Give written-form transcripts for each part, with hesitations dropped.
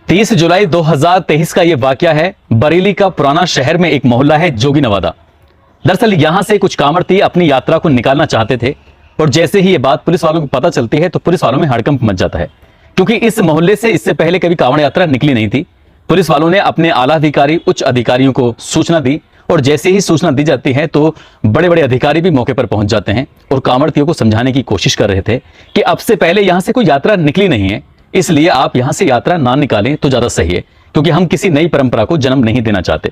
30 जुलाई 2023 का यह वाकया है। बरेली का पुराना शहर में एक मोहल्ला है जोगी नवादा। दरअसल यहां से कुछ कांवड़िए अपनी यात्रा को निकालना चाहते थे और जैसे ही यह बात पुलिस वालों को पता चलती है तो पुलिस वालों में हड़कंप मच जाता है, क्योंकि इस मोहल्ले से इससे पहले कभी कांवड़ यात्रा निकली नहीं थी। पुलिस वालों ने अपने आला अधिकारी, उच्च अधिकारियों को सूचना दी और जैसे ही सूचना दी जाती है तो बड़े बड़े अधिकारी भी मौके पर पहुंच जाते हैं और कांवड़ियों को समझाने की कोशिश कर रहे थे कि अब से पहले यहां से कोई यात्रा निकली नहीं है, इसलिए आप यहां से यात्रा ना निकालें तो ज्यादा सही है, क्योंकि हम किसी नई परंपरा को जन्म नहीं देना चाहते।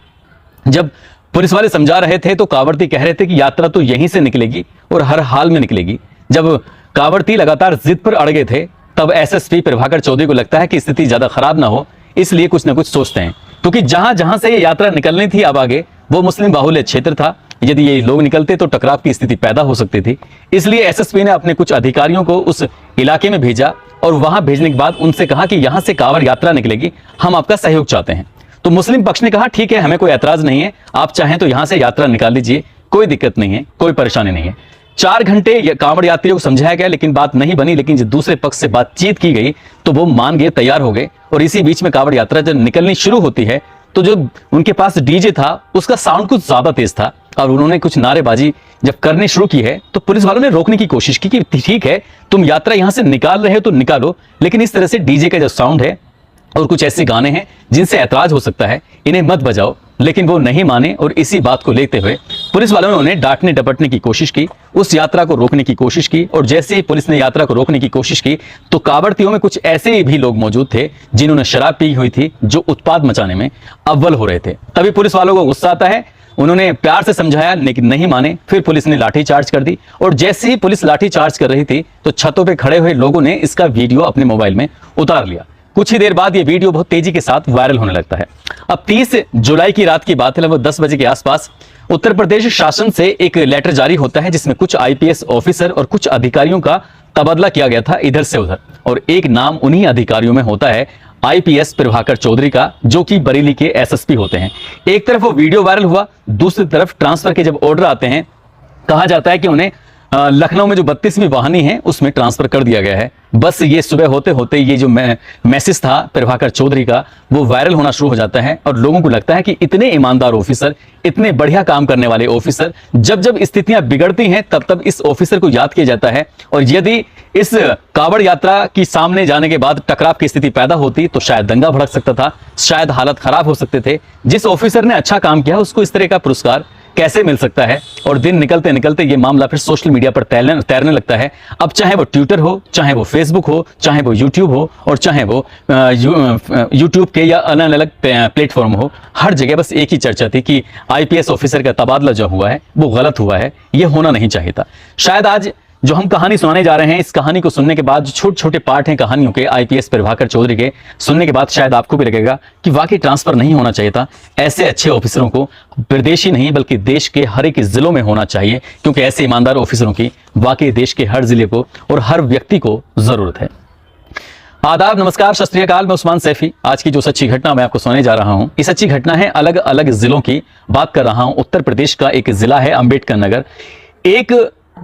जब पुलिस वाले समझा रहे थे तो कांवड़िए कह रहे थे कि यात्रा तो यहीं से निकलेगी और हर हाल में निकलेगी। जब कांवड़िए लगातार जिद पर अड़ गए थे तब एसएसपी प्रभाकर चौधरी को लगता है कि स्थिति ज्यादा खराब ना हो, इसलिए कुछ ना कुछ सोचते हैं, क्योंकि जहां जहां से ये यात्रा निकलनी थी अब आगे वो मुस्लिम बाहुल्य क्षेत्र था। यदि ये लोग निकलते तो टकराव की स्थिति पैदा हो सकती थी, इसलिए एसएसपी ने अपने कुछ अधिकारियों को उस इलाके में भेजा और वहां भेजने के बाद उनसे कहा कि यहां से कांवड़ यात्रा निकलेगी, हम आपका सहयोग चाहते हैं। तो मुस्लिम पक्ष ने कहा ठीक है, हमें कोई ऐतराज नहीं है, आप चाहें तो यहां से यात्रा निकाल लीजिए, कोई दिक्कत नहीं है, कोई परेशानी नहीं है। 4 घंटे कांवड़ यात्रियों को समझाया गया लेकिन बात नहीं बनी। लेकिन जब दूसरे पक्ष से बातचीत की गई तो वो मान गए, तैयार हो गए और इसी बीच में कांवड़ यात्रा जब निकलनी शुरू होती है तो जो उनके पास डीजे था उसका साउंड कुछ ज्यादा तेज था और उन्होंने कुछ नारेबाजी जब करनी शुरू की है तो पुलिस वालों ने रोकने की कोशिश की कि ठीक है, तुम यात्रा यहां से निकाल रहे हो तो निकालो, लेकिन इस तरह से डीजे का जो साउंड है और कुछ ऐसे गाने हैं जिनसे ऐतराज हो सकता है, इन्हें मत बजाओ। लेकिन वो नहीं माने और इसी बात को लेते हुए पुलिस वालों ने उन्हें डांटने डपटने की कोशिश की, उस यात्रा को रोकने की कोशिश की। और जैसे ही पुलिस ने यात्रा को रोकने की कोशिश की तो कांवड़ियों में कुछ ऐसे भी लोग मौजूद थे जिन्होंने शराब पी हुई थी, जो उत्पात मचाने में अव्वल हो रहे थे। तभी पुलिस वालों को गुस्सा आता है, उन्होंने प्यार से समझाया लेकिन नहीं माने। फिर पुलिस ने लाठी चार्ज कर दी और जैसे ही पुलिस लाठी चार्ज कर रही थी तो छतों पे खड़े हुए लोगों ने इसका वीडियो अपने मोबाइल में उतार लिया। कुछ ही देर बाद ये वीडियो बहुत तेजी के साथ वायरल होने लगता है। अब 30 जुलाई की रात की बात है, लगभग 10 बजे के आसपास उत्तर प्रदेश शासन से एक लेटर जारी होता है जिसमें कुछ आईपीएस ऑफिसर और कुछ अधिकारियों का तबादला किया गया था इधर से उधर, और एक नाम उन्हीं अधिकारियों में होता है आईपीएस प्रभाकर चौधरी का, जो कि बरेली के एसएसपी होते हैं। एक तरफ वो वीडियो वायरल हुआ, दूसरी तरफ ट्रांसफर के जब ऑर्डर आते हैं कहा जाता है कि उन्हें लखनऊ में जो 32वीं वाहिनी है उसमें ट्रांसफर कर दिया गया है। बस ये सुबह होते होते ये जो मैसेज था प्रभाकर चौधरी का वो वायरल होना शुरू हो जाता है और लोगों को लगता है कि इतने ईमानदार ऑफिसर, इतने बढ़िया काम करने वाले ऑफिसर, जब जब स्थितियां बिगड़ती हैं तब तब इस ऑफिसर को याद किया जाता है। और यदि इस कांवड़ यात्रा की सामने जाने के बाद टकराव की स्थिति पैदा होती तो शायद दंगा भड़क सकता था, शायद हालत खराब हो सकते थे। जिस ऑफिसर ने अच्छा काम किया उसको इस तरह का पुरस्कार कैसे मिल सकता है। और दिन निकलते निकलते ये मामला फिर सोशल मीडिया पर तैरने लगता है। अब चाहे वो ट्विटर हो, चाहे वो फेसबुक हो, चाहे वो यूट्यूब हो और चाहे वो यूट्यूब के या अलग अलग प्लेटफॉर्म हो, हर जगह बस एक ही चर्चा थी कि आईपीएस ऑफिसर का तबादला जो हुआ है वो गलत हुआ है, ये होना नहीं चाहिए था। शायद आज जो हम कहानी सुनाने जा रहे हैं, इस कहानी को सुनने के बाद जो छोटे छोटे पार्ट हैं कहानियों के आईपीएस प्रभाकर चौधरी के, सुनने के बाद शायद आपको भी लगेगा कि वाकई ट्रांसफर नहीं होना चाहिए था। ऐसे अच्छे ऑफिसरों को प्रदेश ही नहीं बल्कि देश के हर एक जिलों में होना चाहिए, क्योंकि ऐसे ईमानदार ऑफिसरों की वाकई देश के हर जिले को और हर व्यक्ति को जरूरत है। आदाब, नमस्कार, सत श्री अकाल, मैं उस्मान सैफी। आज की जो सच्ची घटना मैं आपको सुनाने जा रहा हूं, ये सच्ची घटना है अलग अलग जिलों की। बात कर रहा हूं उत्तर प्रदेश का एक जिला है अंबेडकर नगर। 1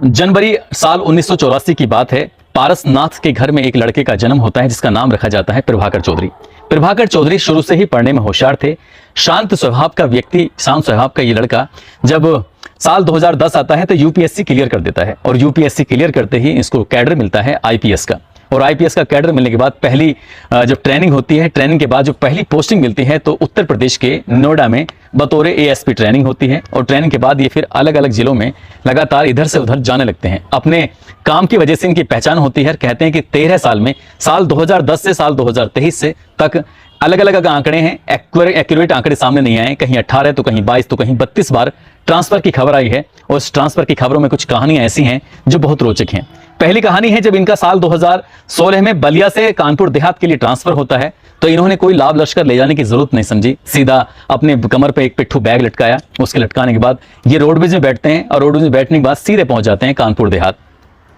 जनवरी साल 1984 की बात है। पारसनाथ के घर में एक लड़के का जन्म होता है जिसका नाम रखा जाता है प्रभाकर चौधरी। प्रभाकर चौधरी शुरू से ही पढ़ने में होशियार थे, शांत स्वभाव का व्यक्ति, शांत स्वभाव का ये लड़का जब साल 2010 आता है तो यूपीएससी क्लियर कर देता है और यूपीएससी क्लियर करते ही इसको कैडर मिलता है आईपीएस का। और आईपीएस का कैडर मिलने के बाद पहली जब ट्रेनिंग होती है, ट्रेनिंग के बाद जो पहली पोस्टिंग मिलती है तो उत्तर प्रदेश के नोएडा में बतौर एएसपी ट्रेनिंग होती है। और ट्रेनिंग के बाद ये फिर अलग अलग जिलों में लगातार इधर से उधर जाने लगते हैं। अपने काम की वजह से इनकी पहचान होती है। कहते हैं कि 13 साल में, साल 2010 से साल 2023 से तक अलग अलग आंकड़े हैं, एक्यूरेट आंकड़े सामने नहीं आए, कहीं 18 तो कहीं 22 तो कहीं 32 बार ट्रांसफर की खबर आई है। और इस ट्रांसफर की खबरों में कुछ कहानियां ऐसी हैं जो बहुत रोचक हैं। पहली कहानी है जब इनका साल 2016 में बलिया से कानपुर देहात के लिए ट्रांसफर होता है तो इन्होंने कोई लाभ लश्कर ले जाने की जरूरत नहीं समझी, सीधा अपने कमर पे एक पिट्ठू बैग लटकाया। उसके लटकाने के बाद ये रोडवेज में बैठते हैं और रोडवेज में बैठने के बाद सीधे पहुंच जाते हैं कानपुर देहात।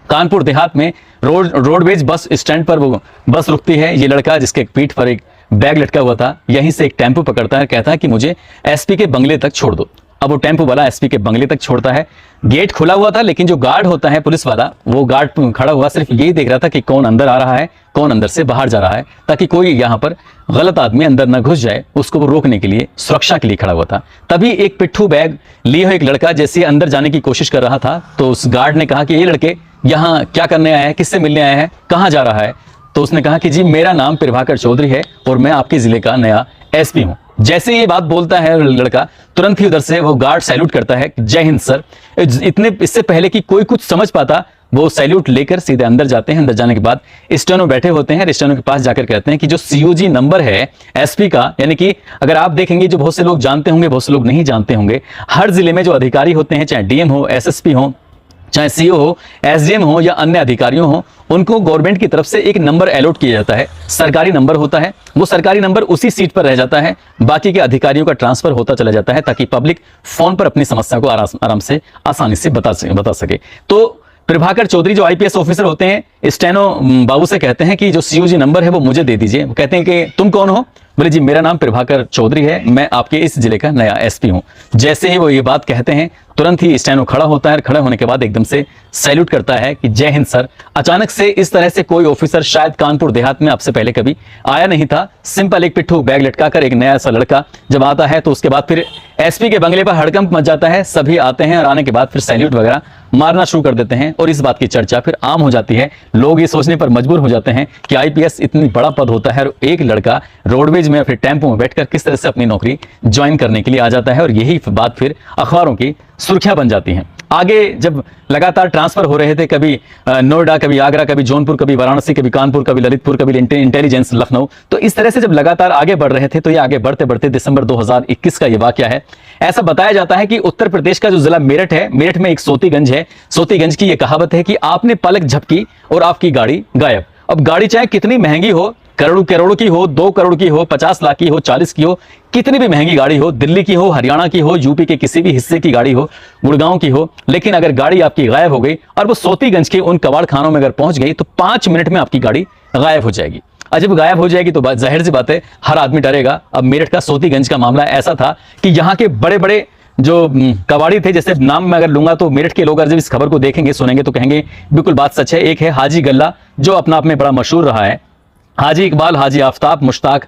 कानपुर देहात में रोडवेज बस स्टैंड पर वो बस रुकती है। ये लड़का जिसके पीठ पर एक बैग लटका हुआ था, यहीं से एक टेम्पो पकड़ता है, कहता है कि मुझे एसपी के बंगले तक छोड़ दो। अब वो टेम्पो वाला एसपी के बंगले तक छोड़ता है। गेट खुला हुआ था, लेकिन जो गार्ड होता है पुलिस वाला, वो गार्ड खड़ा हुआ सिर्फ यही देख रहा था कि कौन अंदर आ रहा है, कौन अंदर से बाहर जा रहा है, ताकि कोई यहाँ पर गलत आदमी अंदर न घुस जाए। उसको वो रोकने के लिए, सुरक्षा के लिए खड़ा हुआ था। तभी एक पिट्ठू बैग लिए हुए एक लड़का जैसे अंदर जाने की कोशिश कर रहा था, तो उस गार्ड ने कहा कि ये लड़के यहाँ क्या करने आए हैं, किससे मिलने आए हैं, कहाँ जा रहा है? तो उसने कहा कि जी मेरा नाम प्रभाकर चौधरी है और मैं आपके जिले का नया एसपी हूं। जैसे ये बात बोलता है लड़का, तुरंत ही उधर से वो गार्ड सैल्यूट करता है, जय हिंद सर। इससे पहले कि कोई कुछ समझ पाता, वो सैल्यूट लेकर सीधे अंदर जाते हैं। अंदर जाने के बाद स्टेनो बैठे होते हैं, स्टेनो के पास जाकर कहते हैं कि जो सीओजी नंबर है एसपी का, यानी कि अगर आप देखेंगे जो बहुत से लोग जानते होंगे, बहुत से लोग नहीं जानते होंगे, हर जिले में जो अधिकारी होते हैं, चाहे डीएम हो, एसएसपी हो, चाहे सीओ हो, एसडीएम हो या अन्य अधिकारियों हो, उनको गवर्नमेंट की तरफ से एक नंबर अलॉट किया जाता है, सरकारी नंबर होता है। वो सरकारी नंबर उसी सीट पर रह जाता है, बाकी के अधिकारियों का ट्रांसफर होता चला जाता है, ताकि पब्लिक फोन पर अपनी समस्या को आराम से आसानी से बता सके। तो प्रभाकर चौधरी जो आईपीएस ऑफिसर होते हैं, स्टेनो बाबू से कहते हैं कि जो सीओजी नंबर है वो मुझे दे दीजिए। वो कहते हैं कि तुम कौन हो? बोले जी मेरा नाम प्रभाकर चौधरी है, मैं आपके इस जिले का नया एसपी हूं। जैसे ही वो ये बात कहते हैं, तुरंत ही स्टेनो खड़ा होता है। खड़े होने के बाद एकदम से सैल्यूट करता है कि जय हिंद सर। अचानक से इस तरह से कोई ऑफिसर शायद कानपुर देहात में आपसे पहले कभी आया नहीं था। सिंपल एक पिट्ठू बैग लटकाकर एक नया सा लड़का जब आता है, तो उसके बाद फिर एसपी के बंगले पर हड़कंप मच जाता है। सभी आते हैं और आने के बाद फिर सैल्यूट वगैरह मारना शुरू कर देते हैं और इस बात की चर्चा फिर आम हो जाती है। लोग ये सोचने पर मजबूर हो जाते हैं कि आईपीएस इतनी बड़ा पद होता है और एक लड़का रोडवेज में फिर टेम्पो में बैठकर किस तरह से अपनी नौकरी ज्वाइन करने के लिए आ जाता है, और यही बात फिर अखबारों की सुर्खियां बन जाती हैं। आगे जब लगातार ट्रांसफर हो रहे थे, कभी नोएडा, कभी आगरा, कभी जौनपुर, कभी वाराणसी, कभी कानपुर, कभी ललितपुर, कभी इंटेलिजेंस लखनऊ, तो इस तरह से जब लगातार आगे बढ़ रहे थे, तो ये आगे बढ़ते बढ़ते दिसंबर 2021 का ये वाकया है। ऐसा बताया जाता है कि उत्तर प्रदेश का जो जिला मेरठ है, मेरठ में एक सोतीगंज है। सोतीगंज की ये कहावत है कि आपने पलक झपकी और आपकी गाड़ी गायब। अब गाड़ी चाहे कितनी महंगी हो, करोड़ों की हो, 2 करोड़ की हो, 50 लाख की हो, 40 की हो, कितनी भी महंगी गाड़ी हो, दिल्ली की हो, हरियाणा की हो, यूपी के किसी भी हिस्से की गाड़ी हो, गुड़गांव की हो, लेकिन अगर गाड़ी आपकी गायब हो गई और वो सोतीगंज के उन कबाड़ खानों में अगर पहुंच गई, तो 5 मिनट में आपकी गाड़ी गायब हो जाएगी। जब गायब हो जाएगी तो जाहिर सी बात है हर आदमी डरेगा। अब मेरठ का सोतीगंज का मामला ऐसा था कि यहाँ के बड़े बड़े जो कबाड़ी थे, जैसे नाम मैं अगर लूंगा तो मेरठ के लोग जब इस खबर को देखेंगे, सुनेंगे, तो कहेंगे बिल्कुल बात सच है। एक है हाजी गल्ला, जो अपना आप में बड़ा मशहूर रहा है, हाजी इकबाल, हाजी आफ्ताब, मुश्ताक,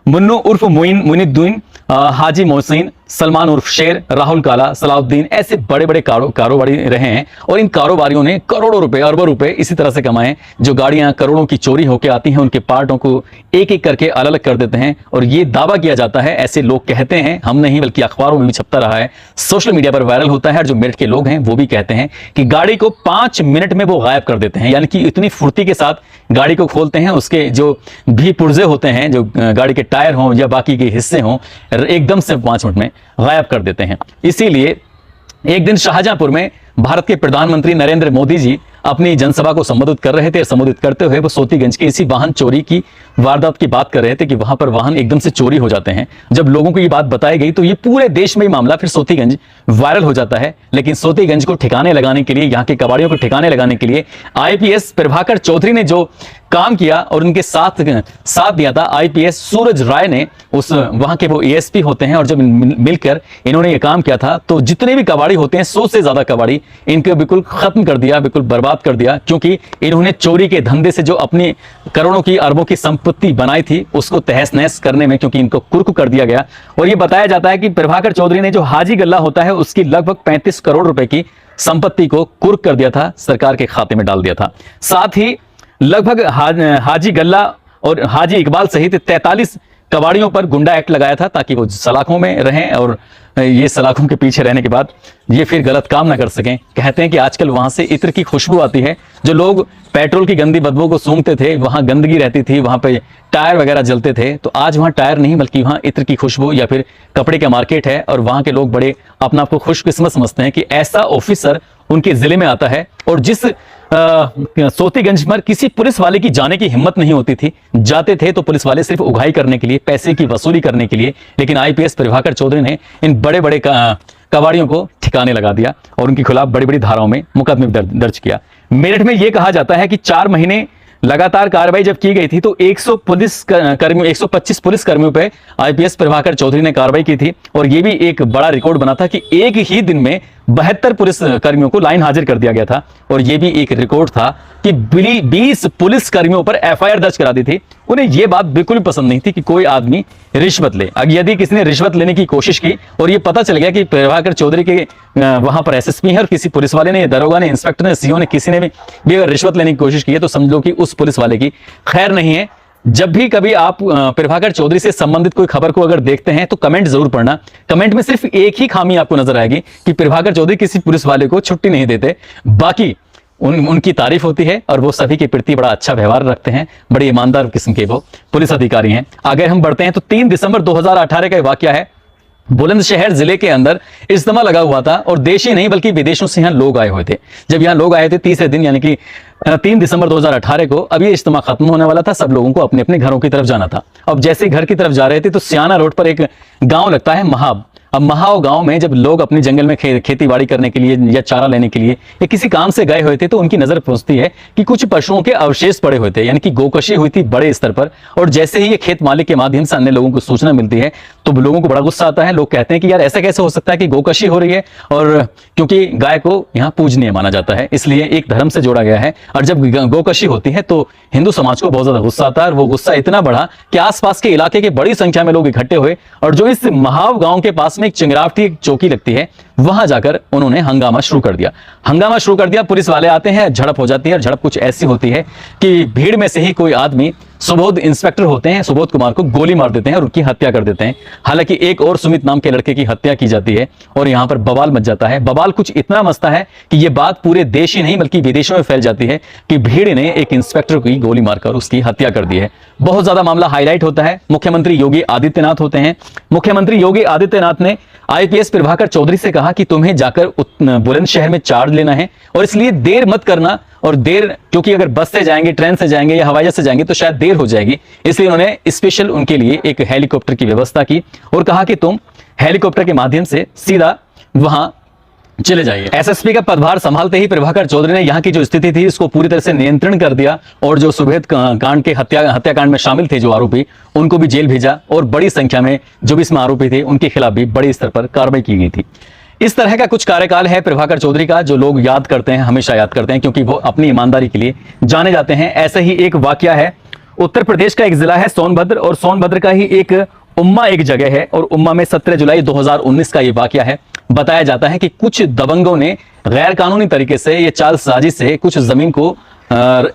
मुन्नू उर्फ मुइनुद्दीन, हाजी मोहसिन, सलमान उर्फ शेर, राहुल काला, सलाउद्दीन, ऐसे बड़े बड़े कारोबारी रहे हैं। और इन कारोबारियों ने करोड़ों रुपए, अरबों रुपए इसी तरह से कमाए। जो गाड़ियां करोड़ों की चोरी होकर आती हैं, उनके पार्टों को एक एक करके अलग अलग कर देते हैं। और ये दावा किया जाता है, ऐसे लोग कहते हैं, हम नहीं बल्कि अखबारों में भी छपता रहा है, सोशल मीडिया पर वायरल होता है। और जो मेरठ के लोग हैं वो भी कहते हैं कि गाड़ी को 5 मिनट में वो गायब कर देते हैं। यानी कि इतनी फुर्ती के साथ गाड़ी को खोलते हैं, उसके जो भी पुर्जे होते हैं, जो गाड़ी के टायर हों या बाकी के हिस्से हों, एकदम से 5 मिनट में गायब कर देते हैं। इसीलिए एक दिन शाहजहांपुर में भारत के प्रधानमंत्री नरेंद्र मोदी जी अपनी जनसभा को संबोधित कर रहे थे। संबोधित करते हुए वो सोतीगंज के इसी वाहन चोरी की वारदात की बात कर रहे थे कि वहां पर वाहन एकदम से चोरी हो जाते हैं। जब लोगों को ये बात बताई गई तो ये पूरे देश में मामला फिर सोतीगंज वायरल हो जाता है। लेकिन सोतीगंज को ठिकाने लगाने के लिए, यहाँ के कबाड़ियों को ठिकाने लगाने के लिए आईपीएस प्रभाकर चौधरी ने जो काम किया और उनके साथ दिया था आईपीएस सूरज राय ने, उस वहां के वो एएसपी होते हैं, और जब मिलकर इन्होंने ये काम किया था तो जितने भी कबाड़ी होते हैं, 100 से ज्यादा कबाड़ी इनको बिल्कुल खत्म कर दिया, बिल्कुल बर्बाद कर दिया। क्योंकि इन्होंने चोरी के धंधे से जो अपनी करोड़ों की, अरबों की संपत्ति बनाई थी, उसको तहस नहस करने में क्योंकि इनको कुर्क कर दिया गया। और ये बताया जाता है कि प्रभाकर चौधरी ने जो हाजी गल्ला होता है, उसकी लगभग 35 करोड़ रुपए की संपत्ति को कुर्क कर दिया था, सरकार के खाते में डाल दिया था। साथ ही लगभग हाजी गल्ला और हाजी इकबाल सहित 43 कबाड़ियों पर गुंडा एक्ट लगाया था, ताकि वो सलाखों में रहें और ये सलाखों के पीछे रहने के बाद ये फिर गलत काम ना कर सकें। कहते हैं कि आजकल वहां से इत्र की खुशबू आती है। जो लोग पेट्रोल की गंदी बदबू को सूंघते थे, वहां गंदगी रहती थी, वहां पे टायर वगैरह जलते थे, तो आज वहां टायर नहीं बल्कि वहां इत्र की खुशबू या फिर कपड़े का मार्केट है। और वहां के लोग बड़े अपना आपको खुशकिस्मत समझते हैं कि ऐसा ऑफिसर उनके जिले में आता है। और जिस सोतीगंज पर किसी पुलिस वाले की जाने की हिम्मत नहीं होती थी, जाते थे तो पुलिस वाले सिर्फ उगाही करने के लिए, पैसे की वसूली करने के लिए। लेकिन आईपीएस प्रभाकर चौधरी ने इन बड़े बड़े कबाड़ियों को ठिकाने लगा दिया और उनके खिलाफ बड़ी बड़ी धाराओं में मुकदमे दर्ज किया। मेरठ में यह कहा जाता है कि 4 महीने लगातार कार्रवाई जब की गई थी तो 125 पुलिस कर्मियों पे आईपीएस प्रभाकर चौधरी ने कार्रवाई की थी। और यह भी एक बड़ा रिकॉर्ड बना था कि एक ही दिन में 72 पुलिस कर्मियों को लाइन हाजिर कर दिया गया था। और यह भी एक रिकॉर्ड था कि 20 पुलिस कर्मियों पर एफआईआर दर्ज करा दी थी। उन्हें यह बात बिल्कुल पसंद नहीं थी कि कोई आदमी रिश्वत ले। अब यदि किसी ने रिश्वत लेने की कोशिश की और यह पता चल गया कि प्रभाकर चौधरी के वहां पर एसएसपी है और किसी पुलिस वाले ने, दरोगा ने, इंस्पेक्टर ने, सीओ ने, किसी ने भी अगर रिश्वत लेने की कोशिश की है तो समझ लो कि उस पुलिस वाले की खैर नहीं है। जब भी कभी आप प्रभाकर चौधरी से संबंधित कोई खबर को अगर देखते हैं तो कमेंट जरूर पढ़ना। कमेंट में सिर्फ एक ही खामी आपको नजर आएगी कि प्रभाकर चौधरी किसी पुलिस वाले को छुट्टी नहीं देते, बाकी उनकी तारीफ होती है और वो सभी के प्रति बड़ा अच्छा व्यवहार रखते हैं, बड़े ईमानदार किस्म के वो पुलिस अधिकारी हैं। अगर हम बढ़ते हैं तो 3 दिसंबर 2018 का वाकया है। बुलंदशहर जिले के अंदर इज्तिमा लगा हुआ था और देश ही नहीं बल्कि विदेशों से यहां लोग आए हुए थे। जब यहां लोग आए थे तीसरे दिन यानी कि 3 दिसंबर 2018 को, अब ये इज्तिमा खत्म होने वाला था, सब लोगों को अपने अपने घरों की तरफ जाना था। अब जैसे घर की तरफ जा रहे थे तो सियाना रोड पर एक गांव लगता है महाब। अब महाव गांव में जब लोग अपने जंगल में खेती बाड़ी करने के लिए या चारा लेने के लिए या किसी काम से गए हुए थे तो उनकी नजर पहुंचती है कि कुछ पशुओं के अवशेष पड़े हुए थे, यानी कि गोकशी हुई थी बड़े स्तर पर। और जैसे ही ये खेत मालिक के माध्यम से अन्य लोगों को सूचना मिलती है तो लोगों को बड़ा गुस्सा आता है। लोग कहते हैं कि यार ऐसा कैसे हो सकता है कि गोकशी हो रही है, और क्योंकि गाय को यहाँ पूजनीय माना जाता है इसलिए एक धर्म से जोड़ा गया है। और जब गोकशी होती है तो हिंदू समाज को बहुत ज्यादा गुस्सा आता है और वो गुस्सा इतना बढ़ा कि आसपास के इलाके के बड़ी संख्या में लोग इकट्ठे हुए और जो इस महाव गांव के पास में एक चिंगरावटी चौकी लगती है वहां जाकर उन्होंने हंगामा शुरू कर दिया। पुलिस वाले आते हैं, झड़प हो जाती है और झड़प कुछ ऐसी होती है कि भीड़ में से ही कोई आदमी, सुबोध इंस्पेक्टर होते हैं, सुबोध कुमार को गोली मार देते हैं और उनकी हत्या कर देते हैं। हालांकि एक और सुमित नाम के लड़के की हत्या की जाती है और यहां पर बवाल मच जाता है। बवाल कुछ इतना मचता है कि यह बात पूरे देश ही नहीं बल्कि विदेशों में फैल जाती है कि भीड़ ने एक इंस्पेक्टर की गोली मारकर उसकी हत्या कर दी है। बहुत ज्यादा मामला हाईलाइट होता है। मुख्यमंत्री योगी आदित्यनाथ होते हैं। मुख्यमंत्री योगी आदित्यनाथ ने आईपीएस प्रभाकर चौधरी से कहा कि तुम्हें जाकर बुलंदशहर में चार्ज लेना है और इसलिए देर मत करना। और देर, क्योंकि अगर बस से जाएंगे, ट्रेन से जाएंगे या हवाई जहाज से जाएंगे तो शायद देर हो जाएगी, इसलिए उन्होंने स्पेशल उनके लिए एक हेलीकॉप्टर की व्यवस्था की और कहा कि तुम हेलीकॉप्टर के माध्यम से सीधा वहां चले जाइए। एसएसपी का पदभार संभालते ही प्रभाकर चौधरी ने यहाँ की जो स्थिति थी इसको पूरी तरह से नियंत्रण कर दिया और जो सुबेद कांड के हत्याकांड में शामिल थे जो आरोपी, उनको भी जेल भेजा और बड़ी संख्या में जो भी इसमें आरोपी थे उनके खिलाफ भी बड़े स्तर पर कार्रवाई की गई थी। इस तरह का कुछ कार्यकाल है प्रभाकर चौधरी का जो लोग याद करते हैं, हमेशा याद करते हैं, क्योंकि वो अपनी ईमानदारी के लिए जाने जाते हैं। ऐसे ही एक वाकया है, उत्तर प्रदेश का एक जिला है सोनभद्र और सोनभद्र का ही एक उम्मा एक जगह है और उम्मा में 17 जुलाई 2019 का ये वाकया है। बताया जाता है कि कुछ दबंगों ने गैर कानूनी तरीके से ये चाल साजिश से कुछ जमीन को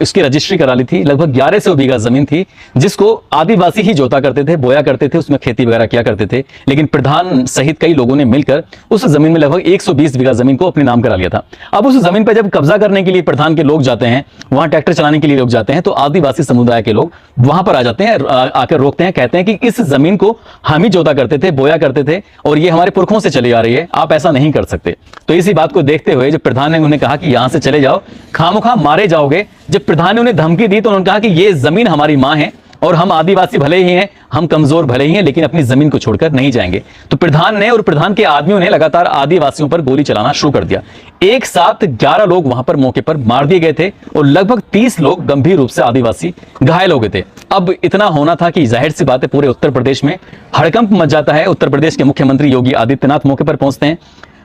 इसकी रजिस्ट्री करा ली थी। लगभग 1100 बीघा जमीन थी जिसको आदिवासी ही जोता करते थे, बोया करते थे, उसमें खेती वगैरह किया करते थे। लेकिन प्रधान सहित कई लोगों ने मिलकर उस जमीन में लगभग 120 बीघा जमीन को अपने नाम करा लिया था। अब उस जमीन पर जब कब्जा करने के लिए प्रधान के लोग जाते हैं, वहां ट्रैक्टर चलाने के लिए लोग जाते हैं, तो आदिवासी समुदाय के लोग वहां पर आ जाते हैं, आकर रोकते हैं, कहते हैं कि इस जमीन को हम ही जोता करते थे, बोया करते थे और ये हमारे पुरखों से चली आ रही है, आप ऐसा नहीं कर सकते। तो इसी बात को देखते हुए जब प्रधान ने उन्हें कहा कि यहां से चले जाओ, खामोखा मारे जाओगे, जब प्रधान ने उन्हें धमकी दी तो उन्होंने कहा कि ये जमीन हमारी मां है और हम आदिवासी भले ही हैं, हम कमजोर भले ही हैं, लेकिन अपनी जमीन को छोड़कर नहीं जाएंगे। तो प्रधान ने और प्रधान के आदमियों ने लगातार आदिवासियों पर गोली चलाना शुरू कर दिया। एक साथ 11 लोग वहां पर मौके पर मार दिए गए थे और लगभग 30 लोग गंभीर रूप से आदिवासी घायल हो गए थे। अब इतना होना था कि जाहिर सी बात है पूरे उत्तर प्रदेश में हड़कंप मच जाता है। उत्तर प्रदेश के मुख्यमंत्री योगी आदित्यनाथ मौके पर पहुंचते हैं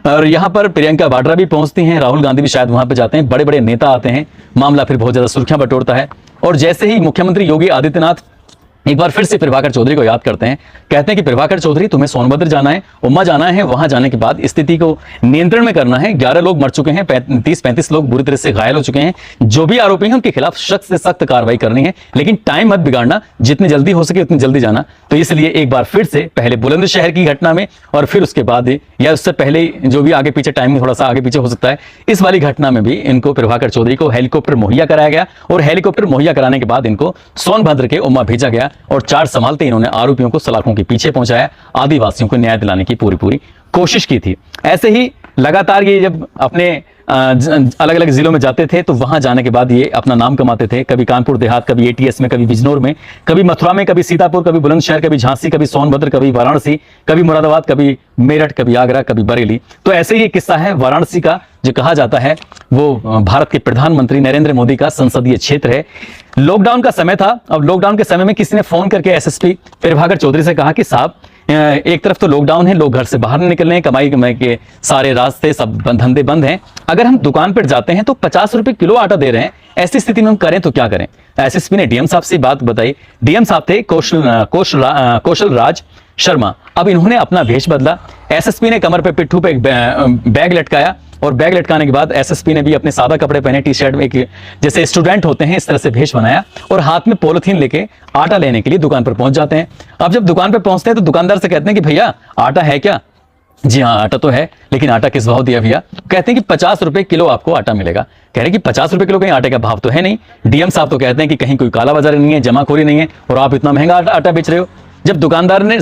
और यहां पर प्रियंका वाड्रा भी पहुंचती हैं, राहुल गांधी भी शायद वहां पर जाते हैं, बड़े बड़े नेता आते हैं, मामला फिर बहुत ज्यादा सुर्खियां बटोरता है। और जैसे ही मुख्यमंत्री योगी आदित्यनाथ एक बार फिर से प्रभाकर चौधरी को याद करते हैं, कहते हैं कि प्रभाकर चौधरी तुम्हें सोनभद्र जाना है, उम्मा जाना है, वहां जाने के बाद स्थिति को नियंत्रण में करना है। 11 लोग मर चुके हैं, 30-35 लोग बुरी तरह से घायल हो चुके हैं, जो भी आरोपी हैं उनके खिलाफ सख्त से सख्त कार्रवाई करनी है, लेकिन टाइम मत बिगाड़ना, जितनी जल्दी हो सके उतनी जल्दी जाना। तो इसलिए एक बार फिर से पहले बुलंदशहर की घटना में और फिर उसके बाद या उससे पहले जो भी आगे पीछे टाइम में थोड़ा सा आगे पीछे हो सकता है, इस वाली घटना में भी इनको प्रभाकर चौधरी को हेलीकॉप्टर मुहैया कराया गया और हेलीकॉप्टर मुहैया कराने के बाद इनको सोनभद्र के उम्मा भेजा गया और चार्ज संभालते इन्होंने आरोपियों को सलाखों के पीछे पहुंचाया, आदिवासियों को न्याय दिलाने की पूरी कोशिश की थी। ऐसे ही लगातार ये जब अपने अलग अलग जिलों में जाते थे तो वहां जाने के बाद ये अपना नाम कमाते थे, कभी कानपुर देहात, कभी एटीएस में, कभी बिजनौर में, कभी मथुरा में, कभी सीतापुर, कभी बुलंदशहर, कभी झांसी, कभी सोनभद्र, कभी वाराणसी, कभी मुरादाबाद, कभी मेरठ, कभी आगरा, कभी बरेली। तो ऐसे ही किस्सा है वाराणसी का, जो कहा जाता है वो भारत के प्रधानमंत्री नरेंद्र मोदी का संसदीय क्षेत्र है। लॉकडाउन का समय था। अब लॉकडाउन के समय में किसी ने फोन करके एसएसपी प्रभाकर चौधरी से कहा कि साहब, एक तरफ तो लॉकडाउन है, लोग घर से बाहर नहीं निकल रहे हैं, कमाई के सारे रास्ते सब धंधे बंद हैं, अगर हम दुकान पर जाते हैं तो 50 रुपए किलो आटा दे रहे हैं, ऐसी स्थिति में हम करें तो क्या करें। एसएसपी ने डीएम साहब से बात बताई। डीएम साहब थे कौशल राज शर्मा। अब इन्होंने अपना भेष बदला। एसएसपी ने कमर पे पिट्ठू पे एक बैग लटकाया और बैग लटकाने के बाद एसएसपी ने भी अपने सादा कपड़े पहने, टी शर्ट में, एक जैसे स्टूडेंट होते हैं इस तरह से भेष बनाया और हाथ में पॉलिथीन लेके आटा लेने के लिए दुकान पर पहुंच जाते हैं। अब जब दुकान पर पहुंचते हैं तो दुकानदार से कहते हैं कि भैया आटा है क्या? जी हाँ, आटा तो है, लेकिन आटा किस भाव दिया भैया? कहते हैं कि 50 रुपए किलो आपको आटा मिलेगा। कह रहे कि 50 रुपए किलो, कहीं आटे का भाव तो है नहीं। डीएम साहब तो कहते हैं कि कहीं कोई काला बाजार नहीं है, जमाखोरी नहीं है और आप इतना महंगा आटा बेच रहे हो। जब दुकानदार ने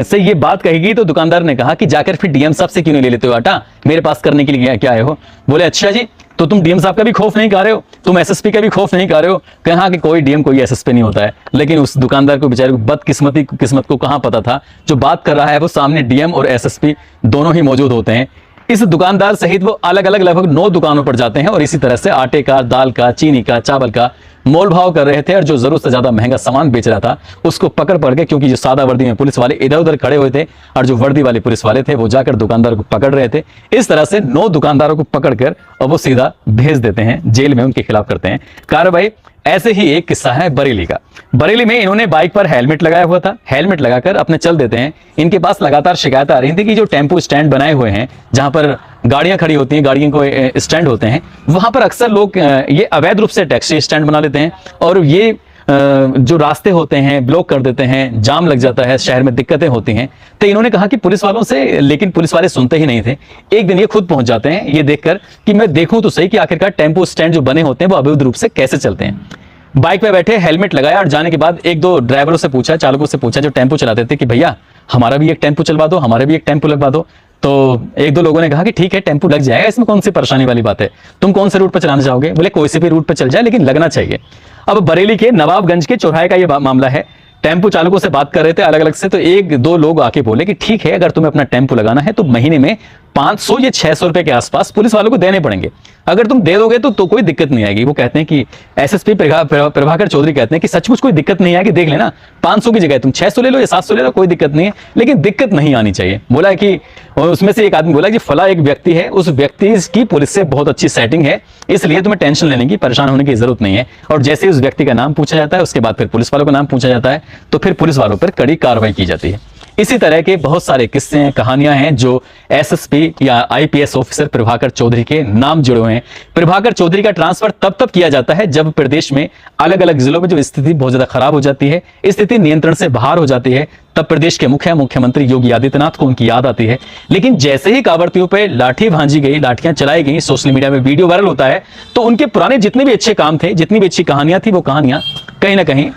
से ये बात कही गई तो दुकानदार ने कहा कि जाकर फिर डीएम साहब से क्यों नहीं ले लेते हो आटा, मेरे पास करने के लिए क्या आए हो? बोले अच्छा जी, तो तुम डीएम साहब का भी खौफ नहीं खा रहे हो, तुम एसएसपी का भी खौफ नहीं खा रहे हो? कहा कि कोई डीएम कोई एसएसपी नहीं होता है। लेकिन उस दुकानदार को, बेचारे को किस्मत को कहां पता था, जो बात कर रहा है वो सामने डीएम और एसएसपी दोनों ही मौजूद होते हैं। इस दुकानदार सहित वो अलग अलग लगभग 9 दुकानों पर जाते हैं और इसी तरह से आटे का, दाल का, चीनी का, चावल का मोल भाव कर रहे थे और जो जरूरत से ज्यादा महंगा सामान बेच रहा था उसको पकड़ के, क्योंकि जो सादा वर्दी में पुलिस वाले इधर उधर खड़े हुए थे और जो वर्दी वाले पुलिस वाले थे वो जाकर दुकानदार को पकड़ रहे थे। इस तरह से 9 दुकानदारों को पकड़कर और वो सीधा भेज देते हैं जेल में, उनके खिलाफ करते हैं कार्रवाई। ऐसे ही एक किस्सा है बरेली का। बरेली में इन्होंने बाइक पर हेलमेट लगाया हुआ था, हेलमेट लगाकर अपने चल देते हैं। इनके पास लगातार शिकायत आ रही थी कि जो टेम्पो स्टैंड बनाए हुए हैं, जहां पर गाड़ियां खड़ी होती हैं, गाड़ियों को स्टैंड होते हैं, वहां पर अक्सर लोग ये अवैध रूप से टैक्सी स्टैंड बना लेते हैं और ये जो रास्ते होते हैं ब्लॉक कर देते हैं, जाम लग जाता है, शहर में दिक्कतें होती हैं। तो इन्होंने कहा कि पुलिस वालों से, लेकिन पुलिस वाले सुनते ही नहीं थे। एक दिन ये खुद पहुंच जाते हैं ये देखकर कि मैं देखूं तो सही कि आखिरकार टेम्पो स्टैंड जो बने होते हैं वो अवैध रूप से कैसे चलते हैं। बाइक पे बैठे, हेलमेट लगाया और जाने के बाद 1-2 ड्राइवरों से पूछा, चालकों से पूछा जो टेम्पो चलाते थे कि भैया हमारा भी एक टेम्पो चलवा दो, हमारे भी एक टेम्पो लगवा दो। तो 1-2 लोगों ने कहा कि ठीक है, टेम्पो लग जाएगा, इसमें कौन सी परेशानी वाली बात है, तुम कौन से रूट पर चलाना चाहोगे? बोले कोई से भी रूट पर चल जाए लेकिन लगना चाहिए। अब बरेली के नवाबगंज के चौराहे का ये मामला है। टेम्पो चालकों से बात कर रहे थे अलग अलग से, तो 1-2 लोग आके बोले कि ठीक है, अगर तुम्हें अपना टेम्पो लगाना है तो महीने में 500 या 600 रुपए के आसपास पुलिस वालों को देने पड़ेंगे। अगर तुम दे दोगे तो कोई दिक्कत नहीं आएगी। वो कहते हैं कि एसएसपी प्रभाकर चौधरी कहते हैं कि सचमुच कोई दिक्कत नहीं आएगी, देख लेना 500 की जगह तुम 600 ले लो या 700 ले लो, कोई दिक्कत नहीं है, लेकिन दिक्कत नहीं आनी चाहिए। बोला कि उसमें से एक आदमी बोला कि फला एक व्यक्ति है, उस व्यक्ति की पुलिस से बहुत अच्छी सेटिंग है, इसलिए तुम्हें टेंशन लेने की, परेशान होने की जरूरत नहीं है। और जैसे ही उस व्यक्ति का नाम पूछा जाता है उसके बाद फिर पुलिस वालों का नाम पूछा जाता है, तो फिर पुलिस वालों पर कड़ी कार्रवाई की जाती है। इसी तरह के बहुत सारे किस्से हैं, कहानियां हैं जो एसएसपी या आईपीएस ऑफिसर प्रभाकर चौधरी के नाम जुड़े हुए हैं। प्रभाकर चौधरी का ट्रांसफर तब किया जाता है जब प्रदेश में अलग अलग जिलों में जो स्थिति बहुत ज्यादा खराब हो जाती है, स्थिति नियंत्रण से बाहर हो जाती है, तब प्रदेश के मुख्यमंत्री योगी आदित्यनाथ को उनकी याद आती है। लेकिन जैसे ही कांवड़ियों पे लाठी भांजी गई, लाठियां चलाई गई, सोशल मीडिया में वीडियो वायरल होता है, तो उनके पुराने जितने भी अच्छे काम थे, जितनी भी अच्छी कहानियां थी, वो कहानियां कहीं ना कहीं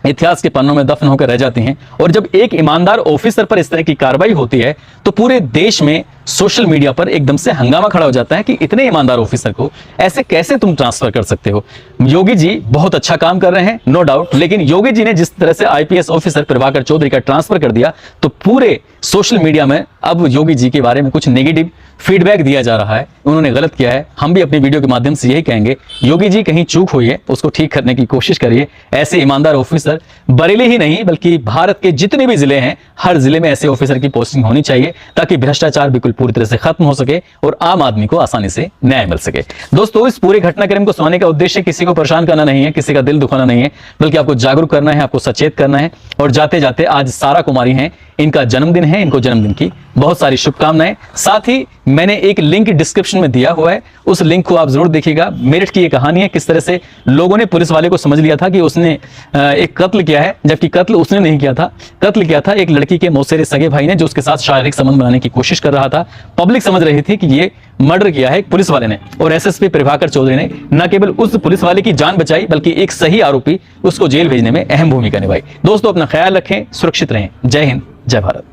इतिहास के पन्नों में दफन होकर रह जाती हैं। और जब एक ईमानदार ऑफिसर पर इस तरह की कार्रवाई होती है तो पूरे देश में सोशल मीडिया पर एकदम से हंगामा खड़ा हो जाता है कि इतने ईमानदार ऑफिसर को ऐसे कैसे तुम ट्रांसफर कर सकते हो। योगी जी बहुत अच्छा काम कर रहे हैं, नो डाउट, लेकिन योगी जी ने जिस तरह से आईपीएस ऑफिसर प्रभाकर चौधरी का ट्रांसफर कर दिया तो पूरे सोशल मीडिया में अब योगी जी के बारे में कुछ नेगेटिव फीडबैक दिया जा रहा है। उन्होंने गलत किया है। हम भी अपनी वीडियो के माध्यम से यही कहेंगे, योगी जी कहीं चूक हुई है, उसको ठीक करने की कोशिश करिए। ऐसे ईमानदार ऑफिसर बरेली ही नहीं बल्कि भारत के जितने भी जिले हैं, हर जिले में ऐसे ऑफिसर की पोस्टिंग होनी चाहिए ताकि भ्रष्टाचार बिल्कुल पूरी तरह से खत्म हो सके और आम आदमी को आसानी से न्याय मिल सके। दोस्तों, इस पूरे घटनाक्रम को सुनाने का उद्देश्य किसी को परेशान करना नहीं है, किसी का दिल दुखाना नहीं है, बल्कि आपको जागरूक करना है, आपको सचेत करना है। और जाते जाते आज सारा कुमारी हैं, इनका जन्मदिन है, इनको जन्मदिन की बहुत सारी शुभकामनाएं। साथ ही मैंने एक लिंक डिस्क्रिप्शन में दिया हुआ है, उस लिंक को आप जरूर देखिएगा। मेरठ की ये कहानी है, किस तरह से लोगों ने पुलिस वाले को समझ लिया था कि उसने एक कत्ल किया है, जबकि कत्ल उसने नहीं किया था। कत्ल किया था एक लड़की के मौसेरे सगे भाई ने, जो उसके साथ शारीरिक संबंध बनाने की कोशिश कर रहा था। पब्लिक समझ रही थी कि ये मर्डर किया है एक पुलिस वाले ने, और एसएसपी प्रभाकर चौधरी ने न केवल उस पुलिस वाले की जान बचाई बल्कि एक सही आरोपी उसको जेल भेजने में अहम भूमिका निभाई। दोस्तों, अपना ख्याल रखें, सुरक्षित रहें। जय हिंद, जय भारत।